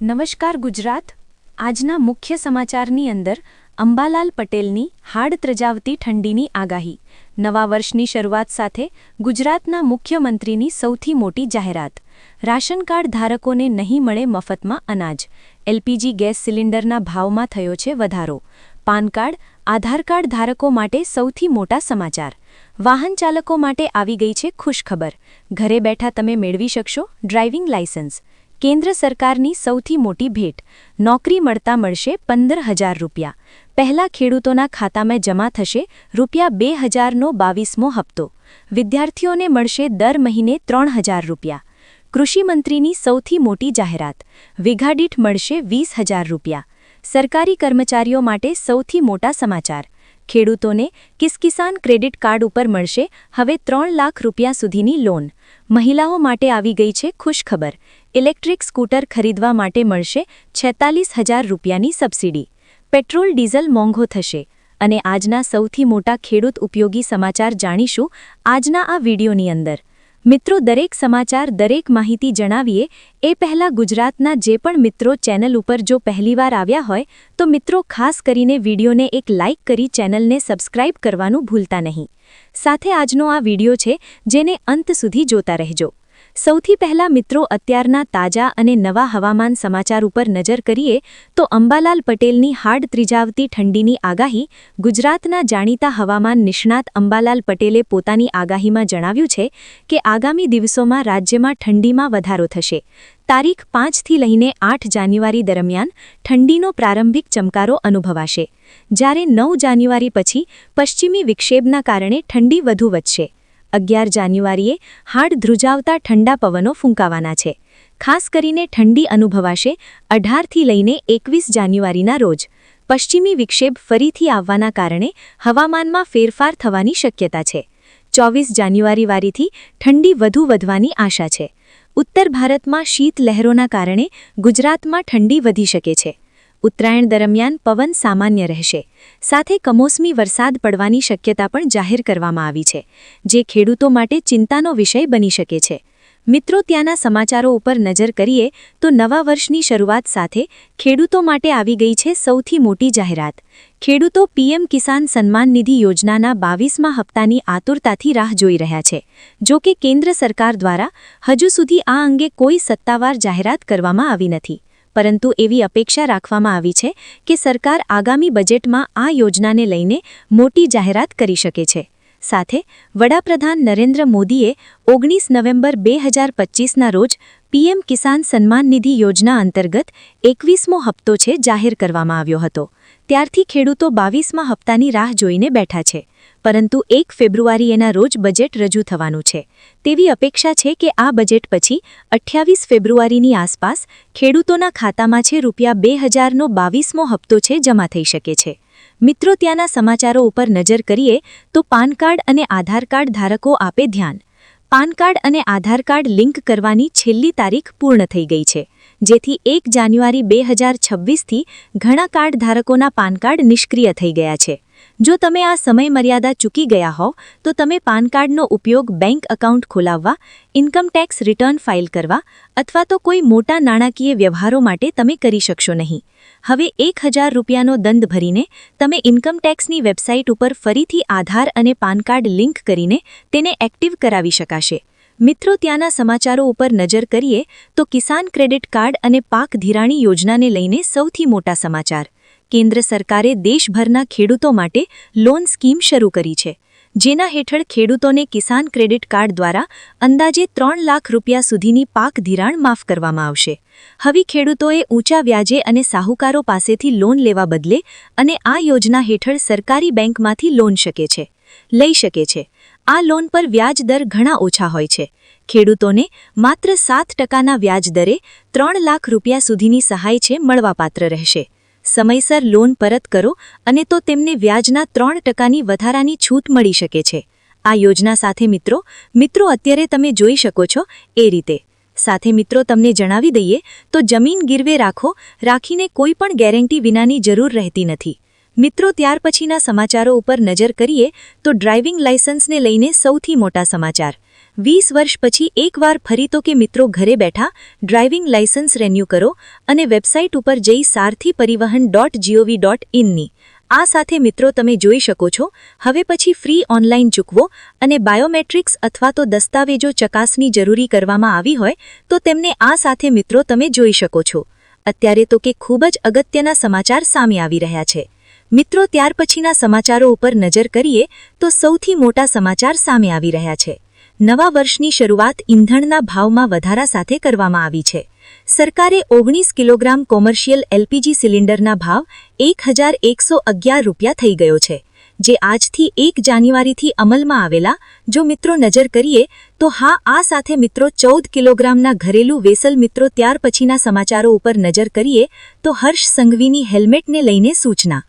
નમસ્કાર ગુજરાત। આજના મુખ્ય સમાચારની અંદર અંબાલાલ પટેલની હાડ ત્રજાવતી ઠંડીની આગાહી। નવા વર્ષની શરૂઆત સાથે ગુજરાતના મુખ્યમંત્રીની સૌથી મોટી જાહેરાત। રાશન કાર્ડ ધારકોને નહીં મળે મફતમાં અનાજ। એલપીજી ગેસ સિલિન્ડરના ભાવમાં થયો છે વધારો। પાન કાર્ડ આધાર કાર્ડ ધારકો માટે સૌથી મોટા સમાચાર। વાહન ચાલકો માટે આવી ગઈ છે ખુશખબર। ઘરે બેઠા તમે મેળવી શકશો ડ્રાઇવિંગ લાયસન્સ। કેન્દ્ર સરકારની સૌથી મોટી ભેટ। નોકરી મળતા મળશે 15,000 રૂપિયા। પહેલા ખેડૂતોના ખાતામાં જમા થશે ₹2,000નો 22મો હપ્તો। વિદ્યાર્થીઓને મળશે દર મહિને 3,000 રૂપિયા। કૃષિ મંત્રીની સૌથી મોટી જાહેરાત। વીઘા દીઠ મળશે 20,000 રૂપિયા। સરકારી કર્મચારીઓ માટે સૌથી મોટા સમાચાર। ખેડૂતોને કિસાન ક્રેડિટ કાર્ડ ઉપર મળશે હવે 3 લાખ રૂપિયા સુધીની લોન। મહિલાઓ માટે આવી ગઈ છે ખુશખબર। ઇલેક્ટ્રિક સ્કૂટર ખરીદવા માટે મળશે 46,000 રૂપિયાની સબસિડી। પેટ્રોલ ડીઝલ મોંઘો થશે અને આજના સૌથી મોટા ખેડૂત ઉપયોગી સમાચાર જાણીશું આજના આ વિડીયોની અંદર। મિત્રો, દરેક સમાચાર દરેક માહિતી જણાવીએ એ પહેલા ગુજરાતના જે પણ મિત્રો ચેનલ ઉપર જો પહેલીવાર આવ્યા હોય તો મિત્રો ખાસ કરીને વિડીયોને એક લાઇક કરી ચેનલને સબસ્ક્રાઇબ કરવાનું ભૂલતા નહીં। સાથે આજનો આ વિડીયો છે જેને અંત સુધી જોતા રહેજો। સૌથી પહેલા મિત્રો અત્યારના તાજા અને નવા હવામાન સમાચાર ઉપર નજર કરીએ તો અંબાલાલ પટેલની હાડ ત્રીજાવતી ઠંડીની આગાહી। ગુજરાતના જાણીતા હવામાન નિષ્ણાત અંબાલાલ પટેલે પોતાની આગાહીમાં જણાવ્યું છે કે આગામી દિવસોમાં રાજ્યમાં ઠંડીમાં વધારો થશે। તારીખ 5થી લઈને 8 જાન્યુઆરી દરમિયાન ઠંડીનો પ્રારંભિક ચમકારો અનુભવાશે, જ્યારે 9 જાન્યુઆરી પછી પશ્ચિમી વિક્ષેપના કારણે ઠંડી વધુ વધશે। 11 જાન્યુઆરીએ હાડ ધ્રુજાવતા ઠંડા પવનો ફૂંકાવાના છે। ખાસ કરીને ઠંડી અનુભવાશે 18થી લઈને 21 જાન્યુઆરીના રોજ। પશ્ચિમી વિક્ષેપ ફરીથી આવવાના કારણે હવામાનમાં ફેરફાર થવાની શક્યતા છે। 24 જાન્યુઆરી વારીથી ઠંડી વધુ વધવાની આશા છે। ઉત્તર ભારતમાં શીત લહેરોના કારણે ગુજરાતમાં ઠંડી વધી શકે છે। ઉત્તરાયણ દરમિયાન પવન સામાન્ય રહેશે, સાથે કમોસમી વરસાદ પડવાની શક્યતા પણ જાહેર કરવામાં આવી છે, જે ખેડૂતો માટે ચિંતાનો વિષય બની શકે છે। મિત્રો, ત્યાંના સમાચારો ઉપર નજર કરીએ તો નવા વર્ષની શરૂઆત સાથે ખેડૂતો માટે આવી ગઈ છે સૌથી મોટી જાહેરાત। ખેડૂતો પીએમ કિસાન સન્માન નિધિ યોજનાના 22મા હપ્તાની આતુરતાથી રાહ જોઈ રહ્યા છે। જો કે કેન્દ્ર સરકાર દ્વારા હજુ સુધી આ અંગે કોઈ સત્તાવાર જાહેરાત કરવામાં આવી નથી, પરંતુ એવી અપેક્ષા રાખવામાં આવી છે કે સરકાર આગામી બજેટમાં આ યોજનાને લઈને મોટી જાહેરાત કરી શકે છે। સાથે વડાપ્રધાન નરેન્દ્ર મોદીએ 19 નવેમ્બર 2025ના રોજ પીએમ કિસાન સન્માન નિધિ યોજના અંતર્ગત 21મો હપ્તો છે જાહેર કરવામાં આવ્યો હતો। ત્યારથી ખેડૂતો 22મા હપ્તાની રાહ જોઈને બેઠા છે, પરંતુ 1 ફેબ્રુઆરીના રોજ બજેટ રજૂ થવાનું છે। તેવી અપેક્ષા છે કે આ બજેટ પછી 28 ફેબ્રુઆરીની આસપાસ ખેડૂતોના ખાતામાં છે ₹2,000નો 22મો હપ્તો છે જમા થઈ શકે છે। મિત્રો, ત્યાંના સમાચારો ઉપર નજર કરીએ તો પાન કાર્ડ અને આધાર કાર્ડ ધારકો આપે ધ્યાન। પાન કાર્ડ અને આધાર કાર્ડ લિંક કરવાની છેલ્લી તારીખ પૂર્ણ થઈ ગઈ છે, જેથી 1 જાન્યુઆરી 2026થી ઘણા કાર્ડ ધારકોના પાન કાર્ડ નિષ્ક્રિય થઈ ગયા છે। જો તમે આ સમય મર્યાદા ચૂકી ગયા હોવ તો તમે પાન કાર્ડનો ઉપયોગ બેંક એકાઉન્ટ ખોલાવવા, ઇન્કમ ટેક્સ રિટર્ન ફાઇલ કરવા અથવા તો કોઈ મોટા નાણાકીય વ્યવહારો માટે તમે કરી શકશો નહીં। હવે 1,000 રૂપિયાનો દંડ ભરીને તમે ઇન્કમ ટેક્સની વેબસાઇટ ઉપર ફરીથી આધાર અને પાન કાર્ડ લિંક કરીને તેને એક્ટિવ કરાવી શકાશે। મિત્રો, ત્યાંના સમાચારો ઉપર નજર કરીએ તો કિસાન ક્રેડિટ કાર્ડ અને પાક ધિરાણી યોજનાને લઈને સૌથી મોટા સમાચાર। કેન્દ્ર સરકારે દેશભરના ખેડૂતો માટે લોન સ્કીમ શરૂ કરી છે, જેના હેઠળ ખેડૂતોને કિસાન ક્રેડિટ કાર્ડ દ્વારા અંદાજે 3 લાખ રૂપિયા સુધીની પાક ધિરાણ માફ કરવામાં આવશે। હવે ખેડૂતોએ ઊંચા વ્યાજે અને સાહુકારો પાસેથી લોન લેવા બદલે અને આ યોજના હેઠળ સરકારી બેંકમાંથી લોન લઈ શકે છે। આ લોન પર વ્યાજ દર ઘણા ઓછા હોય છે। ખેડૂતોને માત્ર 7%ના વ્યાજ દરે 3 લાખ રૂપિયા સુધીની સહાય છે મળવાપાત્ર રહેશે। સમયસર લોન પરત કરો અને તો તેમને વ્યાજના 3%ની વધારાની છૂટ મળી શકે છે। આ યોજના સાથે મિત્રો અત્યારે તમે જોઈ શકો છો એ રીતે। સાથે મિત્રો તમને જણાવી દઈએ તો જમીન ગીરવે રાખીને કોઈ પણ ગેરંટી વિનાની જરૂર રહેતી નથી। મિત્રો, ત્યાર પછીના સમાચારો ઉપર નજર કરીએ તો ડ્રાઇવિંગ લાયસન્સને લઈને સૌથી મોટા સમાચાર। 20 વર્ષ પછી એકવાર ફરી તો કે મિત્રો ઘરે બેઠા ડ્રાઇવિંગ લાયસન્સ રિન્યૂ કરો અને વેબસાઇટ ઉપર જઈ sarthiparivahan.gov.in ની આ સાથે મિત્રો તમે જોઈ શકો છો હવે પછી ફ્રી ઓનલાઈન ચૂકવો અને બાયોમેટ્રિક્સ અથવા તો દસ્તાવેજો ચકાસણી જરૂરી કરવામાં આવી હોય તો તેમને આ સાથે મિત્રો તમે જોઈ શકો છો અત્યારે તો કે ખૂબ જ અગત્યના સમાચાર સામે આવી રહ્યા છે મિત્રો ત્યાર પછીના સમાચારો ઉપર નજર કરીએ તો સૌથી મોટા સમાચાર સામે આવી રહ્યા છે નવા વર્ષની શરૂઆત ઈંધણના ભાવમાં વધારા સાથે કરવામાં આવી છે સરકારે 19 કિલોગ્રામ કોમર્શિયલ એલપીજી સિલિન્ડરના ભાવ 1111 રૂપિયા થઈ ગયો છે જે આજથી 1 જાન્યુઆરીથી અમલમાં આવેલા જો મિત્રો નજર કરીએ તો આ સાથે મિત્રો 14 કિલોગ્રામના ઘરેલું વેસલ મિત્રો ત્યાર પછીના સમાચારો ઉપર નજર કરીએ તો હર્ષ સંઘવીની હેલ્મેટને લઈને સૂચના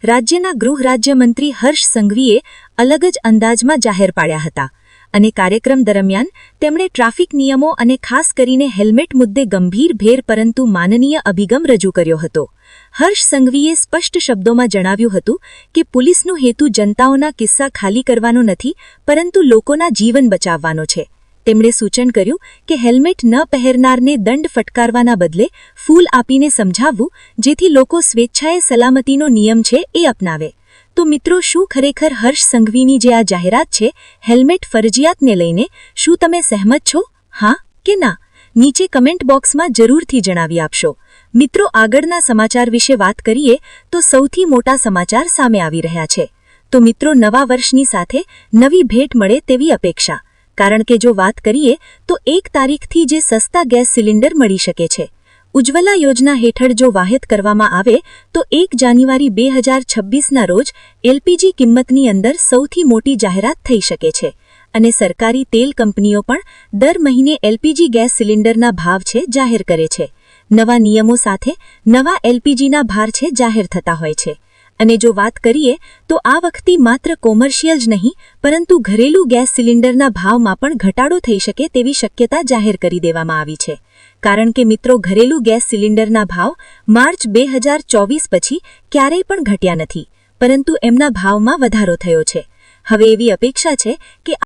રાજ્યના ગૃહ રાજ્યમંત્રી હર્ષ સંઘવીએ અલગ જ અંદાજમાં જાહેર પાડ્યા હતા અને કાર્યક્રમ દરમિયાન તેમણે ટ્રાફિક નિયમો અને ખાસ કરીને હેલ્મેટ મુદ્દે ગંભીર પરંતુ માનનીય અભિગમ રજૂ કર્યો હતો હર્ષ સંઘવીએ સ્પષ્ટ શબ્દોમાં જણાવ્યું હતું કે પોલીસનો હેતુ જનતાઓના કિસ્સા ખાલી કરવાનો નથી પરંતુ લોકોના જીવન બચાવવાનો છે તેમણે સૂચન કર્યું કે હેલ્મેટ ન પહેરનારને દંડ ફટકારવાના બદલે ફૂલ આપીને સમજાવવું જેથી લોકો સ્વેચ્છાએ સલામતીનો નિયમ છે એ અપનાવે તો મિત્રો શું ખરેખર હર્ષ સંઘવીની જે આ જાહેરાત છે હેલ્મેટ ફરજિયાતને લઈને શું તમે સહેમત છો હા કે ના નીચે કમેન્ટ બોક્સમાં જરૂરથી જણાવી આપશો મિત્રો આગળના સમાચાર વિશે વાત કરીએ તો સૌથી મોટા સમાચાર સામે આવી રહ્યા છે તો મિત્રો નવા વર્ષની સાથે નવી ભેટ મળે તેવી અપેક્ષા કારણ કે જો વાત કરીએ તો 1 તારીખથી જે સસ્તા ગેસ સિલિન્ડર મળી શકે છે ઉજ્જવલા યોજના હેઠળ જો વાહિત કરવામાં આવે તો 1 જાન્યુઆરી 2026ના રોજ એલપીજી કિંમતની અંદર સૌથી મોટી જાહેરાત થઈ શકે છે અને સરકારી તેલ કંપનીઓ પણ દર મહિને એલપીજી ગેસ સિલિન્ડરના ભાવ છે જાહેર કરે છે નવા નિયમો સાથે નવા એલપીજીના ભાર છે જાહેર થતા હોય છે અને જો વાત કરીએ તો આ વખતે માત્ર કોમર્શિયલ જ નહીં પરંતુ ઘરેલું ગેસ સિલિન્ડરના ભાવમાં પણ ઘટાડો થઈ શકે તેવી શક્યતા જાહેર કરી દેવામાં આવી છે કારણ કે મિત્રો ઘરેલું ગેસ સિલિન્ડરના ભાવ માર્ચ 2024 પછી ક્યારેય પણ ઘટ્યા નથી પરંતુ એમના ભાવમાં વધારો થયો છે હવે એવી અપેક્ષા છે કે